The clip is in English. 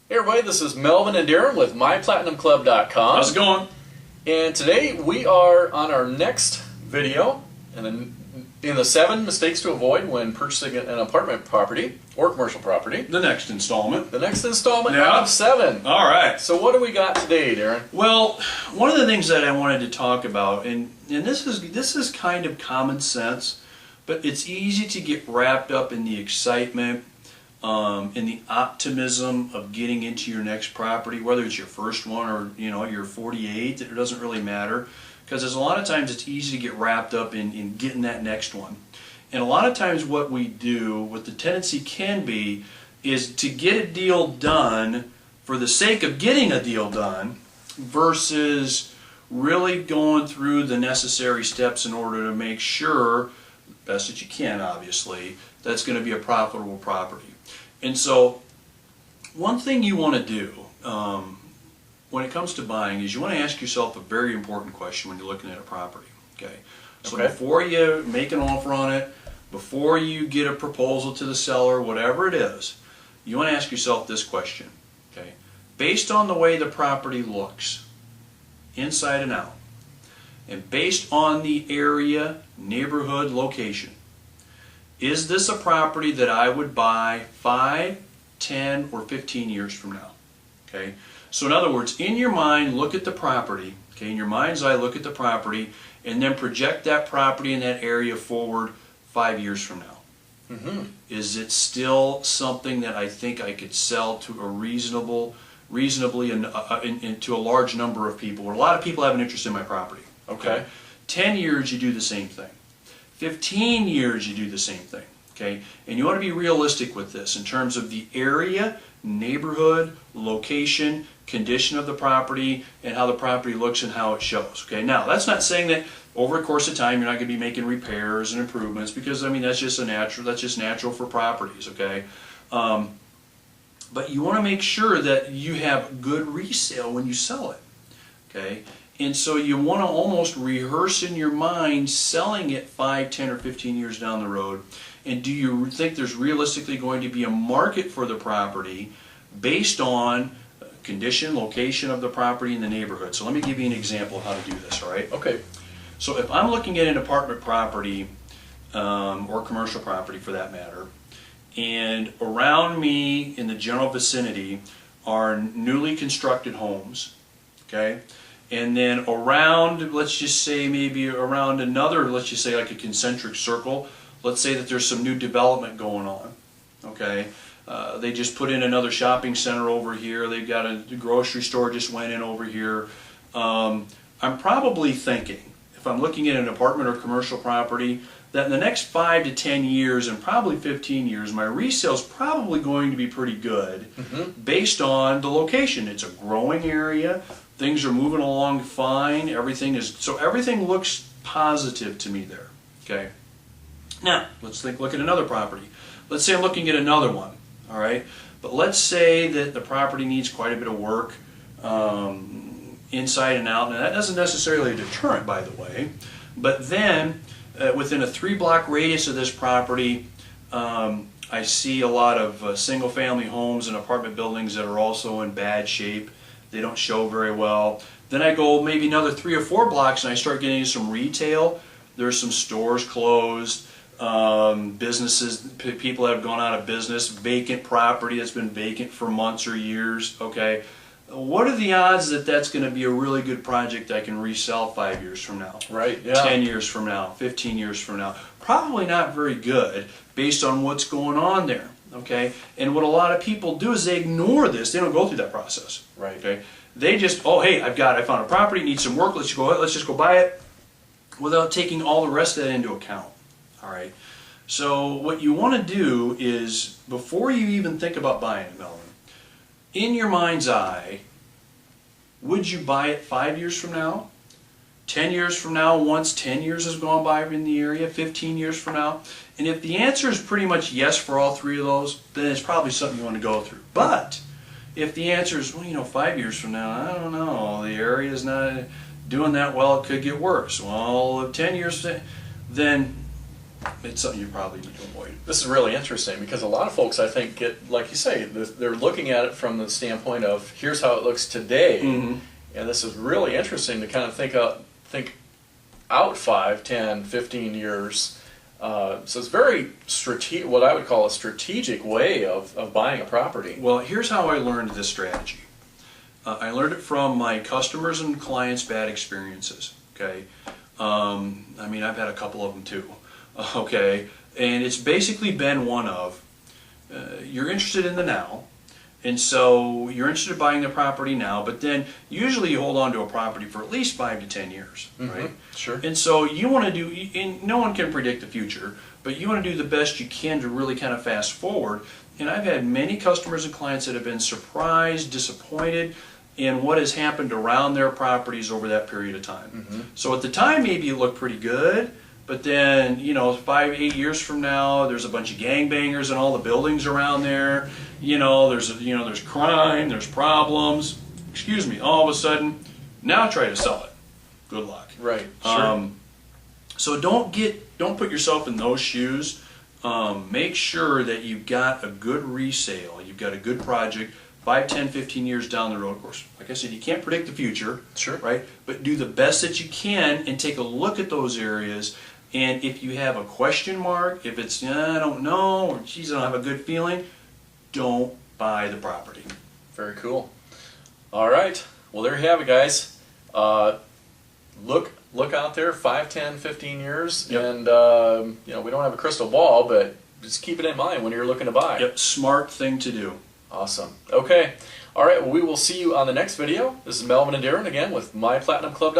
Hey everybody, this is Melvin and Darin with MyPlatinumClub.com. How's it going? And today we are on our next video in the 7 mistakes to avoid when purchasing an apartment property or commercial property. The next installment. The next installment Yeah. of 7. All right. So what do we got today, Darin? Well, one of the things that I wanted to talk about, and this is kind of common sense, but it's easy to get wrapped up in the excitement, in the optimism of getting into your next property, whether it's your first one or you're 48. It doesn't really matter, because there's a lot of times it's easy to get wrapped up in getting that next one. And a lot of times what we do, what the tendency can be, is to get a deal done for the sake of getting a deal done versus really going through the necessary steps in order to make sure, best that you can obviously, that's going to be a profitable property. And so one thing you want to do when it comes to buying is you want to ask yourself a very important question when you're looking at a property. Okay. So before you make an offer on it, before you get a proposal to the seller, whatever it is, you want to ask yourself this question. Okay. Based on the way the property looks, inside and out, and based on the area, neighborhood, location, is this a property that I would buy 5, 10, or 15 years from now? Okay. So in other words, in your mind, look at the property. Okay. In your mind's eye, look at the property, and then project that property in that area forward 5 years from now. Mm-hmm. Is it still something that I think I could sell to a reasonably and to a large number of people? Or a lot of people have an interest in my property. Okay. 10 years, you do the same thing. 15 years, you do the same thing. Okay. And you want to be realistic with this in terms of the area, neighborhood, location, condition of the property, and how the property looks and how it shows. Okay. Now, that's not saying that over the course of time you're not going to be making repairs and improvements, because I mean that's just natural for properties. Okay. But you want to make sure that you have good resale when you sell it. Okay. And so you want to almost rehearse in your mind selling it 5, 10, or 15 years down the road. And do you think there's realistically going to be a market for the property based on condition, location of the property, in the neighborhood? So let me give you an example of how to do this, all right? Okay. So if I'm looking at an apartment property, or commercial property for that matter, and around me in the general vicinity are newly constructed homes, okay? And then around, let's just say maybe around another, let's just say like a concentric circle, let's say that there's some new development going on, okay? They just put in another shopping center over here, they've got a grocery store just went in over here. I'm probably thinking, if I'm looking at an apartment or commercial property, that in the next 5 to 10 years and probably 15 years, my resale is probably going to be pretty good based on the location. It's a growing area. Things are moving along fine. So everything looks positive to me there. Okay. Now, let's look at another property. Let's say I'm looking at another one. All right. But let's say that the property needs quite a bit of work inside and out. Now, that doesn't necessarily a deterrent, by the way. But then, within a 3-block radius of this property, I see a lot of single-family homes and apartment buildings that are also in bad shape. They don't show very well. Then I go maybe another 3 or 4 blocks and I start getting into some retail. There's some stores closed, businesses, people have gone out of business, vacant property that's been vacant for months or years. Okay, what are the odds that that's going to be a really good project I can resell 5 years from now? Right. Yeah. 10 years from now, 15 years from now? Probably not very good based on what's going on there. Okay, and what a lot of people do is they ignore this. They don't go through that process. Right. Okay, they just, oh hey, I found a property, needs some work. Let's just go buy it, without taking all the rest of that into account. All right. So what you want to do is, before you even think about buying it, Melvin, in your mind's eye, would you buy it 5 years from now? 10 years from now, once 10 years has gone by in the area, 15 years from now? And if the answer is pretty much yes for all 3 of those, then it's probably something you want to go through. But if the answer is, well, 5 years from now, I don't know, the area is not doing that well, it could get worse. Well, 10 years, then it's something you probably need to avoid. This is really interesting because a lot of folks, I think, get, like you say, they're looking at it from the standpoint of here's how it looks today, and this is really interesting to kind of think out 5, 10, 15 years. So it's very strategic, what I would call a strategic way of buying a property. Well, here's how I learned this strategy. I learned it from my customers and clients' bad experiences. Okay, I mean, I've had a couple of them too. Okay, and it's basically been one of you're interested in the now, and so you're interested in buying the property now, but then usually you hold on to a property for at least 5 to 10 years, right? Sure. And so you want to do, and no one can predict the future, but you want to do the best you can to really kind of fast forward. And I've had many customers and clients that have been surprised, disappointed in what has happened around their properties over that period of time. So at the time, maybe it looked pretty good, but then, 5, 8 years from now, there's a bunch of gangbangers in all the buildings around there. There's crime, there's problems. Excuse me. All of a sudden, now try to sell it. Good luck. Right. Sure. So don't put yourself in those shoes. Make sure that you've got a good resale. You've got a good project. 5, 10, 15 years down the road, of course. Like I said, you can't predict the future. Sure. Right? But do the best that you can and take a look at those areas. And if you have a question mark, if it's, I don't know, or geez, I don't have a good feeling, don't buy the property. Very cool. All right. Well, there you have it, guys. Look out there, 5, 10, 15 years. Yep. And, we don't have a crystal ball, but just keep it in mind when you're looking to buy. Yep, smart thing to do. Awesome. Okay. All right. Well, we will see you on the next video. This is Melvin and Darin again with MyPlatinumClub.com.